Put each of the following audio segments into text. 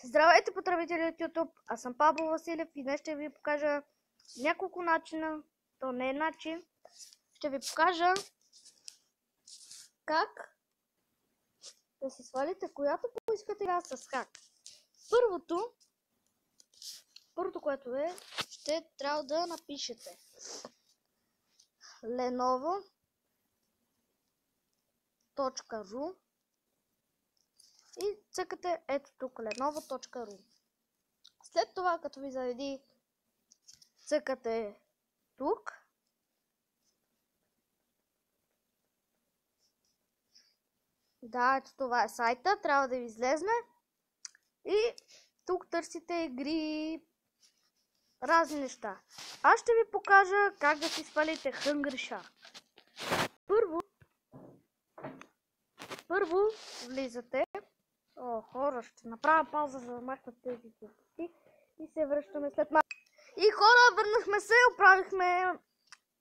Здравейте, потребители от YouTube! Аз съм Павел Василев и днес ще ви покажа няколко начина, то не е начин, ще ви покажа как да си свалите която поискате игра с хак. Първото, което ще трябва да напишете lenovo.ru и цъкате ето тук lenovo.ru. След това, като ви зареди, цъкате тук да, ето това е сайта, трябва да ви излезне и тук търсите игри, разни неща. Аз ще ви покажа как да си свалите Hungry Shark. Първо влизате. Хора, ще направя пауза, за да махнат тези глупости и се връщаме след малко. И хора, върнахме се, оправихме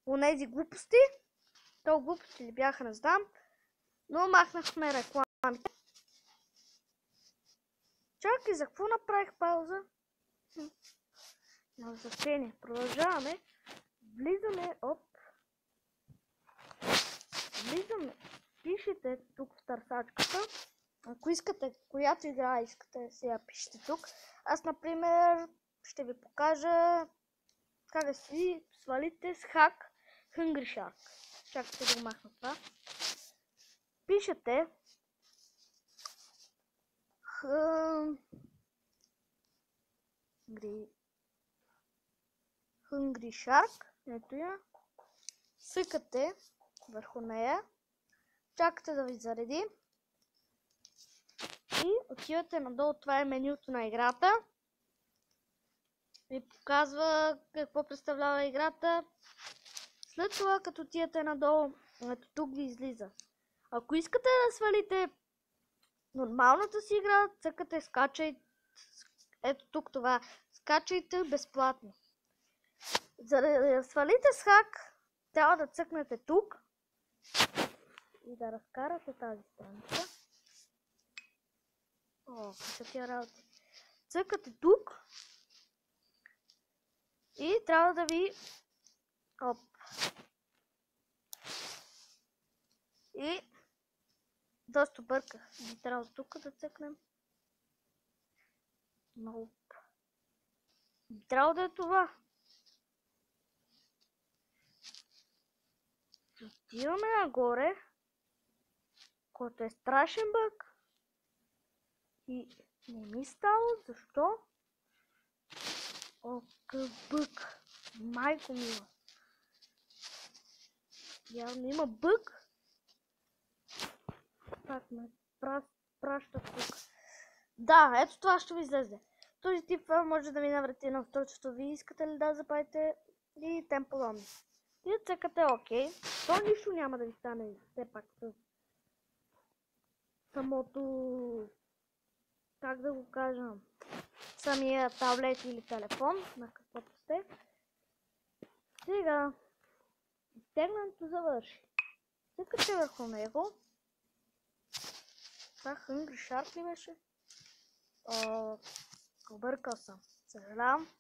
онези глупости. То глупости ли бяха, не знам, но махнахме рекламите. Чакай, за какво направих пауза? Няма значение. Продължаваме. Влизаме. Пишете тук в търсачката. Ако искате, която игра искате, сега пишете тук. Аз, например, ще ви покажа как да си свалите с хак Hungry Shark. Чакайте да го махна това. Пишете Hungry Shark. Ето я. Цъкате върху нея. Чакате да ви зареди. И отивате надолу, това е менюто на играта. Ви показва какво представлява играта. След това, като отивате надолу, ето тук ви излиза. Ако искате да свалите нормалната си игра, цъкате скачайте. Ето тук това. Скачайте безплатно. За да свалите с хак, трябва да цъкнете тук и да разкарате тази страница. Какви тия работи. Цъкате тук и трябва да ви и доста бърках. Би трябва тук да цъкнем. Би трябва да е това. Отиваме нагоре, който е страшен бък. И не ми става, защо? Какъв бък! Майко мила! Явно има бък. Пак ме праща тук. Да, ето това ще ви излезе. Този тип може да ви навреди на вторчето. Ви искате ли да запалите и тем подобни. И цъкате ОК. То нищо няма да ви стане все пак с самото, как да го кажа, самия таблет или телефон, на каквото сте. Сега изтеглянето завърши. Цъкате върху него. Това Hungry Shark ли беше? Объркал съм. Съжалявам.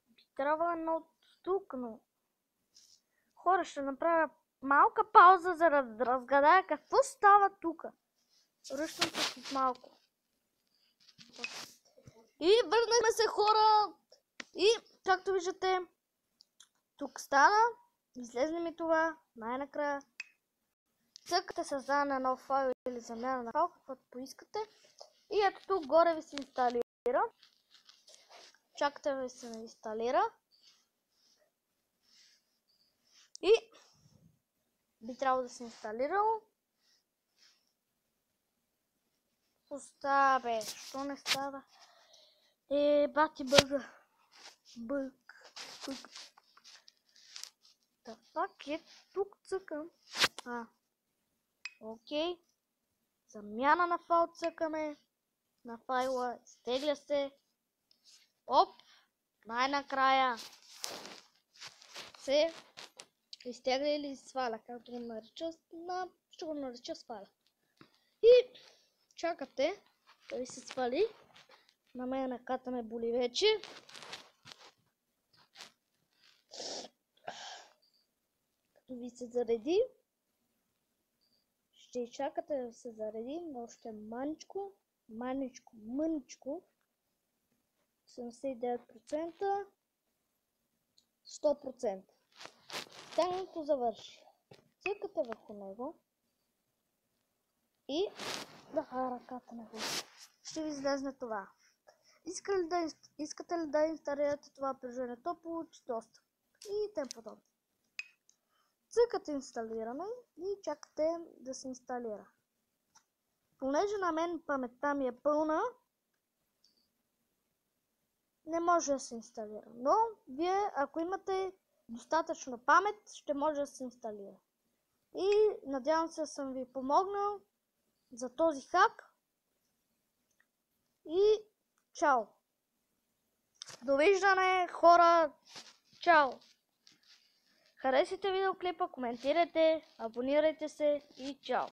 Би трябва едно тук, но хора, ще направя малка пауза, за да разгадая какво става тук. Връщам се след малко. И върнахме се, хора. И както виждате, тук стана. Излезне ми това. Най-накрая. Цъкате създаване на нов файл или замяна на файл, каквото поискате. И ето тук горе ви се инсталира. Чакате да ви се инсталира. И би трябвало да се инсталирало. Остава, що не става? Бати бъга. Бък. Да, пак е тук цъкам. Окей. Замяна на файл цъкаме. На файла. Изтегля се. Най-накрая се изтегля или сваля, както го нарича, ще го нарича сваля. И чакате Той се свали. На мен ръката ме боли вече. Като ви се зареди, ще изчакате да се зареди, но още мъничко. 79%, 100%. Тягането завърши. Цъкате върху него и ръката на вода. Ще ви излезне това. Искате ли да инсталирате това приложение? То получи доста. И тем подобно. Цъкате инсталиране и чакате да се инсталира. Понеже на мен паметта ми е пълна, не може да се инсталира. Но вие, ако имате достатъчно памет, ще може да се инсталира. И надявам се да съм ви помогнал за този хак. И чао! Довиждане, хора! Чао! Харесайте видеоклипа, коментирайте, абонирайте се и чао!